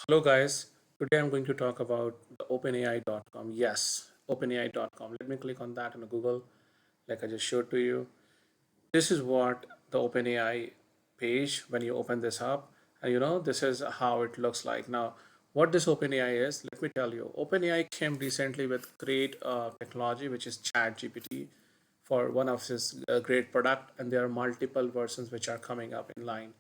Hello, guys. Today I'm going to talk about the OpenAI.com. Yes, OpenAI.com. Let me click on that in Google, like I just showed to you. This is what the OpenAI page when you open this up, and this is how it looks like. Now, what this OpenAI is, let me tell you. OpenAI came recently with great technology, which is ChatGPT, for one of its great product, and there are multiple versions which are coming up in line.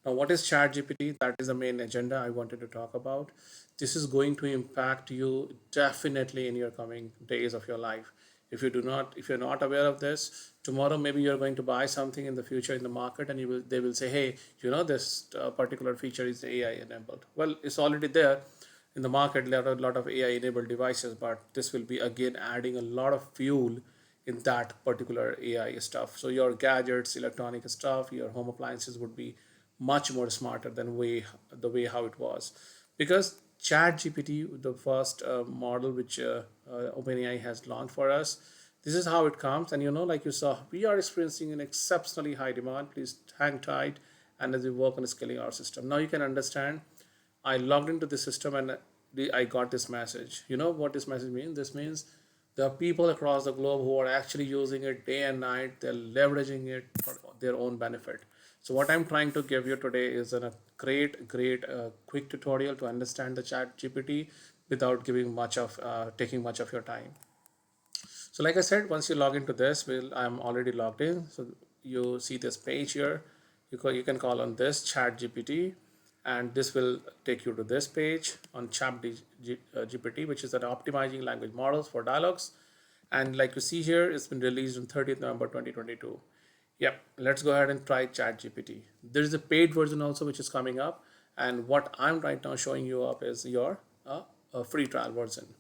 Now, what is ChatGPT? That is the main agenda I wanted to talk about. This is going to impact you definitely in your coming days of your life. If you're not aware of this, tomorrow maybe you're going to buy something in the future in the market, and they will say, hey, this particular feature is AI enabled. Well, it's already there in the market. There are a lot of AI enabled devices, but this will be again adding a lot of fuel in that particular AI stuff. So your gadgets, electronic stuff, your home appliances would be much more smarter than the way how it was, because ChatGPT, the first model which OpenAI has launched for us, this is how it comes. And like you saw, we are experiencing an exceptionally high demand. Please hang tight, and as we work on scaling our system, now you can understand. I logged into the system, and I got this message. You know what this message means? This means there are people across the globe who are actually using it day and night. They're leveraging it for their own benefit. So what I'm trying to give you today is a great quick tutorial to understand the Chat GPT without giving much of taking much of your time. So like I said, once you log into this, I'm already logged in. So you see this page here. You can call on this Chat GPT, and this will take you to this page on Chat GPT, which is an optimizing language models for dialogues. And like you see here, it's been released on 30th November 2022. Yep, let's go ahead and try ChatGPT. There is a paid version also which is coming up, and what I'm right now showing you up is your a free trial version.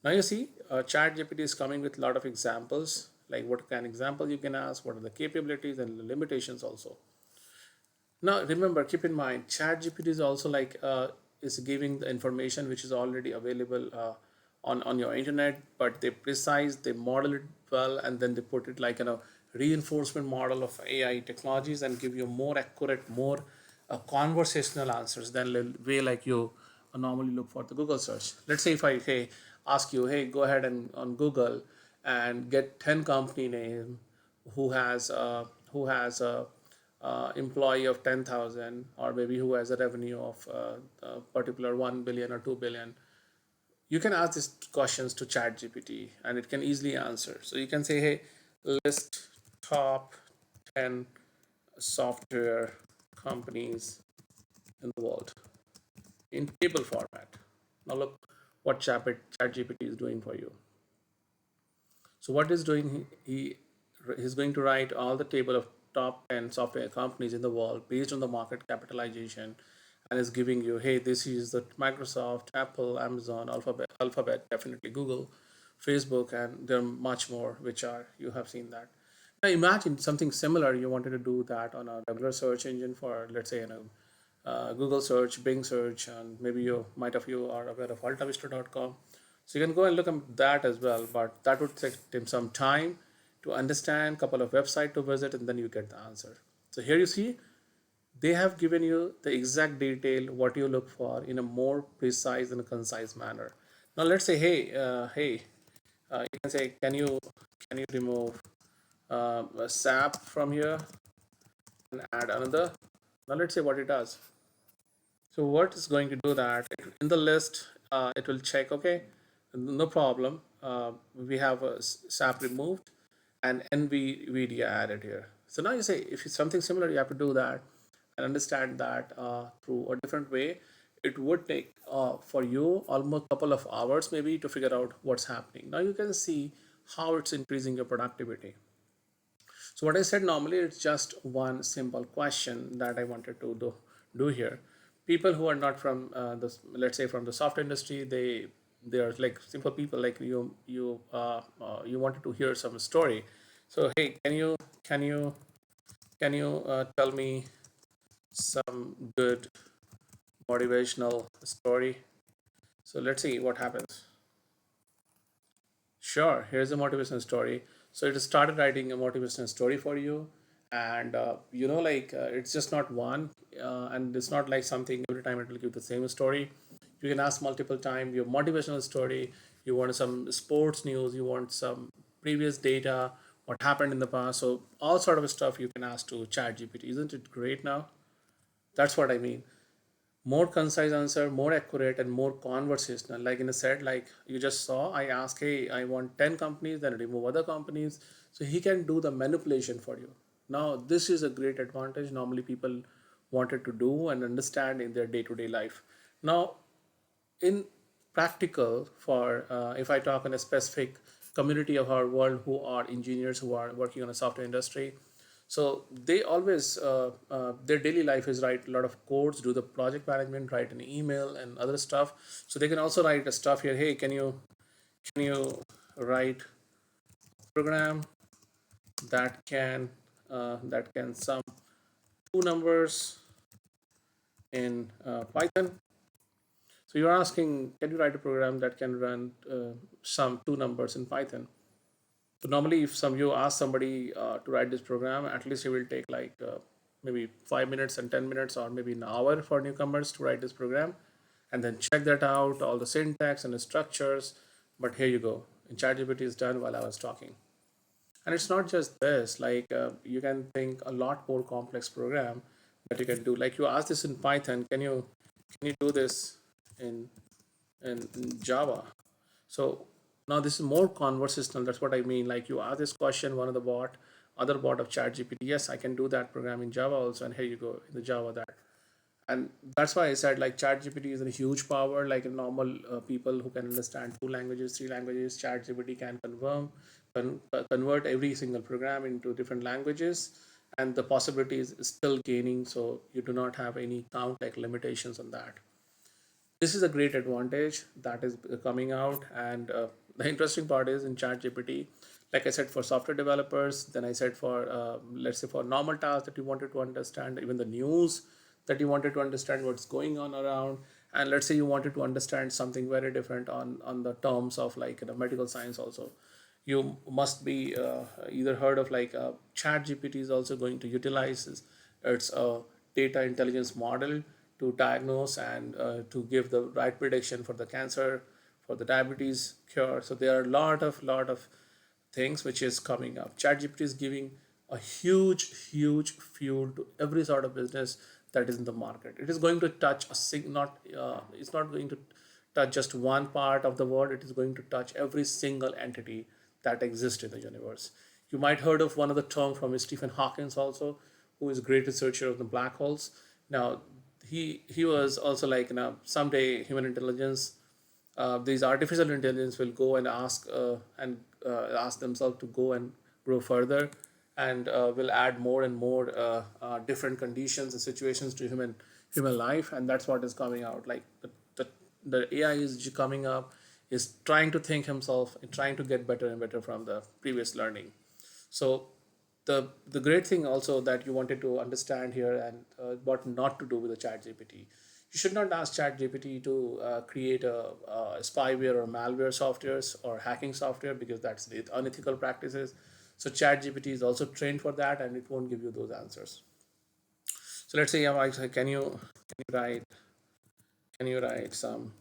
Now you see, ChatGPT is coming with a lot of examples, like what kind of example you can ask, what are the capabilities and the limitations also. Now remember, keep in mind, ChatGPT is also like is giving the information which is already available on your internet, but they model it well, and then they put it like reinforcement model of AI technologies, and give you more accurate, more conversational answers than the way like you normally look for the Google search. Let's say if I ask you, hey, go ahead and on Google and get 10 company name who has a employee of 10,000, or maybe who has a revenue of a particular 1 billion or 2 billion. You can ask these questions to ChatGPT, and it can easily answer. So you can say, hey, list top 10 software companies in the world in table format. Now look what ChatGPT is doing for you. So what is doing, he's going to write all the table of top 10 software companies in the world based on the market capitalization, and is giving you, hey, this is the Microsoft, Apple, Amazon, Alphabet, definitely Google, Facebook, and there are much more which are, you have seen that. Now imagine something similar. You wanted to do that on a regular search engine for, let's say, Google search, Bing search, and maybe you might of you are aware of altavista.com. So you can go and look at that as well, but that would take him some time to understand, couple of website to visit, and then you get the answer. So here you see, they have given you the exact detail what you look for in a more precise and concise manner. Now let's say, hey, you can say, can you remove a SAP from here and add another? Now let's say what it does. So what is going to do that in the list, it will check, okay, no problem. We have a SAP removed and NVIDIA added here. So now you say, if it's something similar, you have to do that and understand that through a different way. It would take for you almost a couple of hours maybe to figure out what's happening. Now you can see how it's increasing your productivity. So what I said, normally it's just one simple question that I wanted to do here. People who are not from let's say from the software industry, they are like simple people like you wanted to hear some story. So hey, can you tell me some good motivational story? So let's see what happens. Sure, here's a motivational story. So it started writing a motivational story for you, And it's just not one, and it's not like something every time it will give the same story. You can ask multiple times your motivational story. You want some sports news, you want some previous data, what happened in the past. So all sort of stuff you can ask to chat gpt. Isn't it great now? That's what I mean. More concise answer, more accurate, and more conversational. Like in a set, like you just saw, I ask, hey, I want 10 companies, then remove other companies. So he can do the manipulation for you. Now, this is a great advantage normally people wanted to do and understand in their day to day life. Now, in practical, for if I talk on a specific community of our world who are engineers who are working on a software industry, so they always their daily life is write a lot of codes, do the project management, write an email and other stuff. So they can also write a stuff here, hey, can you write program that can sum two numbers in python. So you're asking, can you write a program that can run some two numbers in Python? So normally, if some you ask somebody to write this program, at least it will take like maybe 5 minutes and 10 minutes, or maybe an hour for newcomers to write this program, and then check that out, all the syntax and the structures. But here you go, and ChatGPT is done while I was talking. And it's not just this. Like you can think a lot more complex program that you can do. Like you ask this in Python, can you do this in in Java? So now this is more conversational. That's what I mean. Like you ask this question, one of the other bot of ChatGPT. Yes, I can do that program in Java also, and here you go in the Java that. And that's why I said like ChatGPT is a huge power. Like in normal people who can understand two languages, three languages, ChatGPT can convert every single program into different languages, and the possibilities is still gaining. So you do not have any count like limitations on that. This is a great advantage that is coming out. And the interesting part is in chat gpt, like I said, for software developers, then I said for let's say for normal tasks that you wanted to understand, even the news that you wanted to understand what's going on around. And let's say you wanted to understand something very different on the terms of like medical science also. You must be either heard of like chat gpt is also going to utilize its data intelligence model to diagnose and to give the right prediction for the cancer, for the diabetes cure. So there are a lot of things which is coming up. ChatGPT is giving a huge fuel to every sort of business that is in the market. It is going to touch not it's not going to touch just one part of the world. It is going to touch every single entity that exists in the universe. You might heard of one of the term from Stephen Hawkins also, who is a great researcher of the black holes. Now, he was also like, someday human intelligence, these artificial intelligence will go and ask themselves to go and grow further, and will add more and more different conditions and situations to human life. And that's what is coming out. Like the AI is coming up, is trying to think himself and trying to get better and better from the previous learning. So the great thing also that you wanted to understand here, and what not to do with the chat gpt. You should not ask chat gpt to create a spyware or malware softwares or hacking software, because that's the unethical practices. So chat gpt is also trained for that, and it won't give you those answers. So let's say, I say, can you write some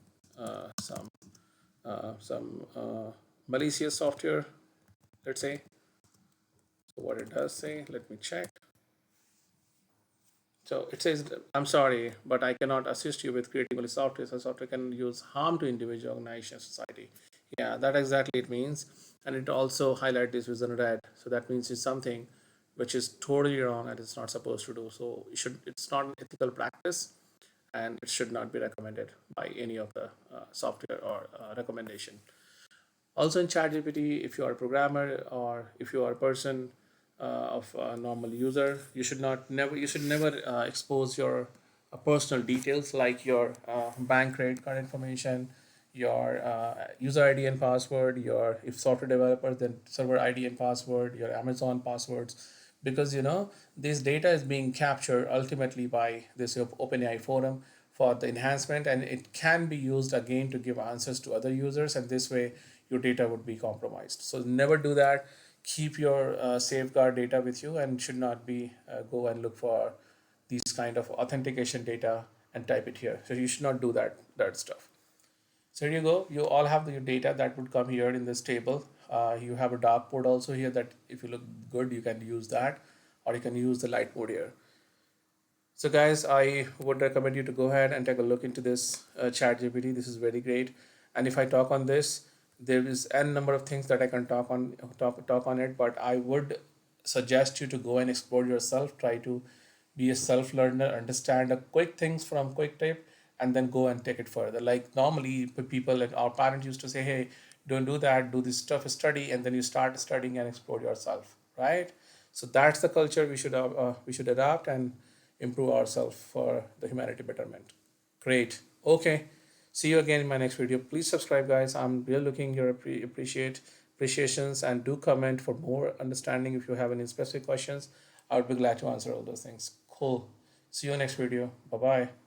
malicious software, let's say. So what it does say, let me check. So it says, I'm sorry, but I cannot assist you with creating malicious software. So software can use harm to individual, organization, society. Yeah, that exactly it means. And it also highlight this with in red. So that means it's something which is totally wrong and it's not supposed to do. So it's not an ethical practice, and it should not be recommended by any of the software or recommendation. Also in ChatGPT, if you are a programmer or if you are a person of a normal user, you should never expose your personal details like your bank credit card information, your user ID and password, your if software developer then server ID and password, your Amazon passwords, because this data is being captured ultimately by this OpenAI forum for the enhancement, and it can be used again to give answers to other users, and this way your data would be compromised. So never do that. keep your safeguard data with you and should not be go and look for these kind of authentication data and type it here. So you should not do that stuff. So here you go. You all have your data that would come here in this table. You have a dark mode also here that if you look good, you can use that, or you can use the light mode here. So guys, I would recommend you to go ahead and take a look into this ChatGPT. This is very great. And if I talk on this, there is n number of things that I can talk on it. But I would suggest you to go and explore yourself. Try to be a self learner, understand a quick things from quick tip, and then go and take it further. Like normally, people and our parents used to say, "Hey, don't do that. Do this stuff, study," and then you start studying and explore yourself, right? So that's the culture we should adopt and improve ourselves for the humanity betterment. Great. Okay. See you again in my next video. Please subscribe, guys. I'm really looking your appreciations, and do comment for more understanding. If you have any specific questions, I would be glad to answer all those things. Cool. See you next video. Bye bye.